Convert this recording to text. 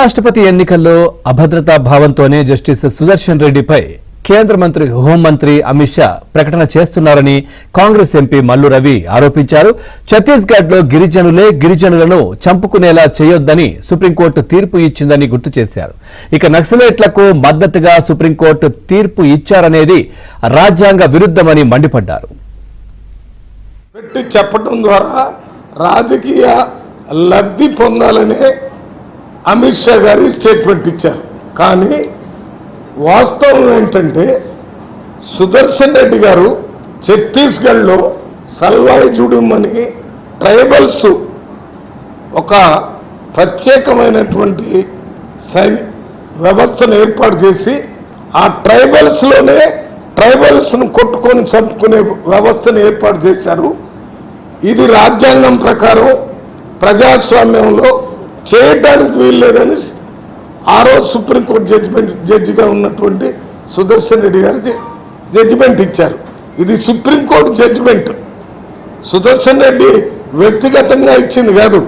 రాష్ట్రపతి ఎన్నికల్లో అభద్రతా భావంతోనే జస్టిస్ సుదర్శన్ రెడ్డిపై కేంద్ర మంత్రి హోంమంత్రి అమిత్ షా ప్రకటన చేస్తున్నారని కాంగ్రెస్ ఎంపీ మల్లు రవి ఆరోపించారు. ఛత్తీస్గఢ్లో గిరిజనులను చంపుకునేలా చేయొద్దని సుప్రీంకోర్టు తీర్పు ఇచ్చిందని గుర్తు చేశారు. ఇక నక్సలైట్లకు మద్దతుగా సుప్రీంకోర్టు తీర్పు ఇచ్చారనేది రాజ్యాంగ విరుద్ధమని మండిపడ్డారు. పెట్టి చెప్పడం ద్వారా రాజకీయ లబ్ధి పొందాలనే అమిత్ షా గారి స్టేట్మెంట్ ఇచ్చారు. కానీ వాస్తవం ఏంటంటే సుదర్శన్ రెడ్డి గారు ఛత్తీస్గఢ్లో సల్వాయి జుడుమని ట్రైబల్స్ ఒక ప్రత్యేకమైనటువంటి వ్యవస్థను ఏర్పాటు చేసి ఆ ట్రైబల్స్ను కొట్టుకొని చంపుకునే వ్యవస్థను ఏర్పాటు చేశారు. ఇది రాజ్యాంగం ప్రకారం ప్రజాస్వామ్యంలో చేయడానికి వీల్లేదని ఆ రోజు సుప్రీంకోర్టు జడ్జిగా ఉన్నటువంటి సుదర్శన్ రెడ్డి గారు జడ్జిమెంట్ ఇచ్చారు. ఇది సుప్రీంకోర్టు జడ్జిమెంట్, సుదర్శన్ రెడ్డి వ్యక్తిగతంగా ఇచ్చింది కాదు.